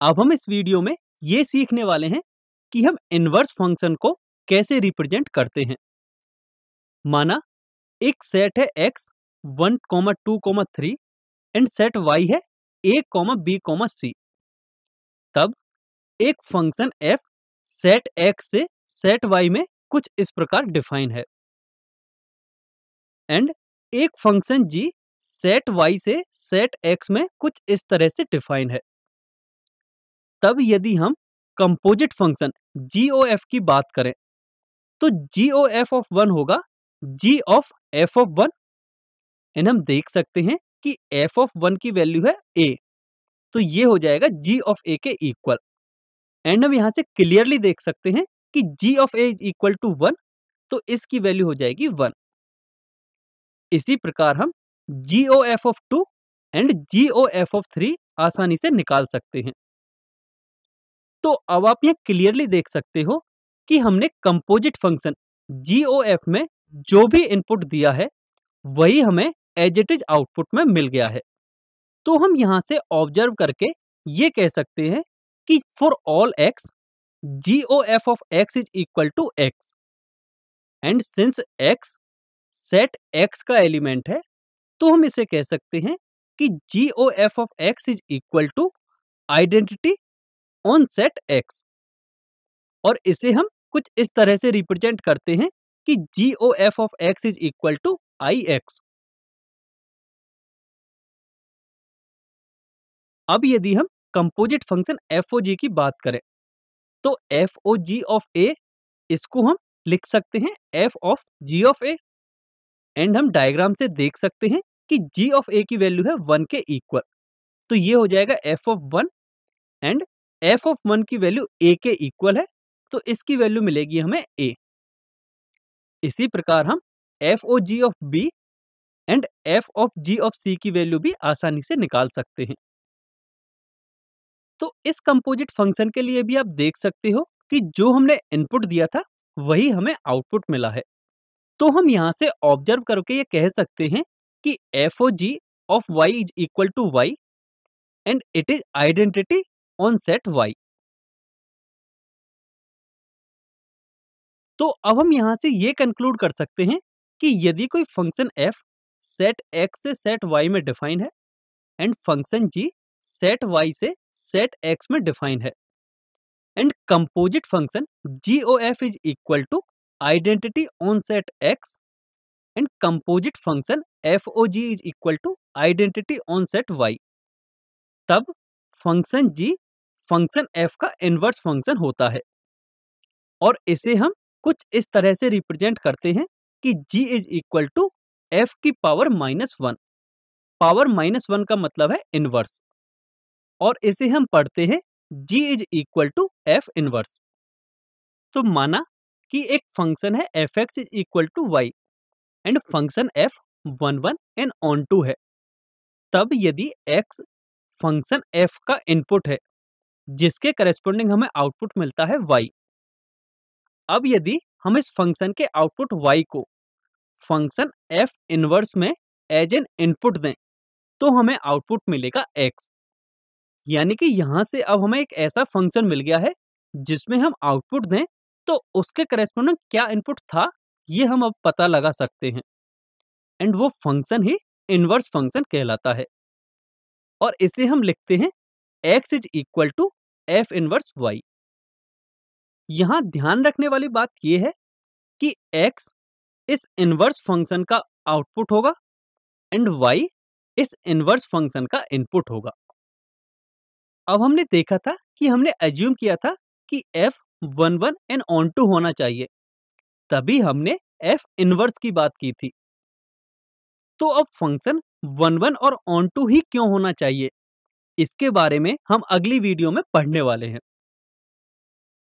अब हम इस वीडियो में ये सीखने वाले हैं कि हम इनवर्स फंक्शन को कैसे रिप्रेजेंट करते हैं। माना एक सेट है x 1, 2, 3 एंड सेट y है a, b, c। तब एक फंक्शन f सेट x से सेट y में कुछ इस प्रकार डिफाइन है एंड एक फंक्शन g सेट y से सेट x में कुछ इस तरह से डिफाइन है। तब यदि हम कंपोजिट फंक्शन GOF की बात करें तो GOF ऑफ 1 होगा G of f of 1 and हम देख सकते हैं कि f ऑफ 1 की वैल्यू है a, तो ये हो जाएगा G ऑफ a के इक्वल। एंड हम यहाँ से क्लियरली देख सकते हैं कि G of a is equal to 1, तो इसकी वैल्यू हो जाएगी 1। इसी प्रकार हम GOF of 2 and GOF of 3 आसानी से निकाल सकते हैं। तो अब आप यहाँ क्लियरली देख सकते हो कि हमने कंपोजिट फंक्शन GOF में जो भी इनपुट दिया है वही हमें एज इट इज आउटपुट में मिल गया है। तो हम यहाँ से ऑब्जर्व करके ये कह सकते हैं कि for all x GOF of x is equal to x and since x set x का एलिमेंट है तो हम इसे कह सकते हैं कि GOF of x is equal to identity on set x। और इसे हम कुछ इस तरह से रिप्रेजेंट करते हैं कि GOF of x is equal to IX। अब यदि हम कंपोजिट फंक्शन FOG की बात करें तो FOG ऑफ A इसको हम लिख सकते हैं F of G of A and हम डायग्राम से देख सकते हैं कि G ऑफ A की वैल्यू है 1 के इक्वल, तो ये हो जाएगा F of 1 and F of 1 की वैल्यू A के इक्वल है, तो इसकी वैल्यू मिलेगी हमें A। इसी प्रकार हम FOG of B and F of G of C की वैल्यू भी आसानी से निकाल सकते हैं। तो इस कंपोजिट फंक्शन के लिए भी आप देख सकते हो कि जो हमने इनपुट दिया था वही हमें आउटपुट मिला है। तो हम यहाँ से ऑब्जर्व करके ये कह सकते हैं कि FOG of y is equal to y and it is identity on set y। तो अब हम यहाँ से ये कंक्लूड कर सकते हैं कि यदि कोई फंक्शन f सेट x से सेट y में डिफाइन है and function g set y से सेट x में डिफाइन है and composite function GOF is equal to identity on set x and composite function FOG is equal to identity on set y, तब function g function f का inverse function होता है। और इसे हम कुछ इस तरह से रिप्रेजेंट करते हैं कि g is equal to f की पावर -1। पावर -1 का मतलब है इनवर्स, और इसे हम पढ़ते हैं g is equal to f inverse. तो माना कि एक फंक्शन है fx is equal to y and function f 1 and onto है। तब यदि x फंक्शन f का इनपुट है जिसके करेस्पॉन्डिंग हमें आउटपुट मिलता है y। अब यदि हम इस फंक्शन के आउटपुट y को फंक्शन f इनवर्स में एज एन इनपुट दें तो हमें आउटपुट मिलेगा x। यानी कि यहाँ से अब हमें एक ऐसा फंक्शन मिल गया है जिसमें हम आउटपुट दें तो उसके करेस्पॉन्डिंग क्या इनपुट था ये हम अब पता लगा सकते हैं एंड वो फंक्शन ही इनवर्स फंक्शन कहलाता है। और इसे हम लिखते हैं x is equal to f inverse y। यहाँ ध्यान रखने वाली बात यह है कि x इस इनवर्स फंक्शन का आउटपुट होगा एंड y इस इनवर्स फंक्शन का इनपुट होगा। अब हमने देखा था कि हमने एज्यूम किया था कि f 1 एंड ऑन टू होना चाहिए, तभी हमने f इनवर्स की बात की थी। तो अब फंक्शन 1 और ऑन टू ही क्यों होना चाहिए इसके बारे में हम अगली वीडियो में पढ़ने वाले हैं।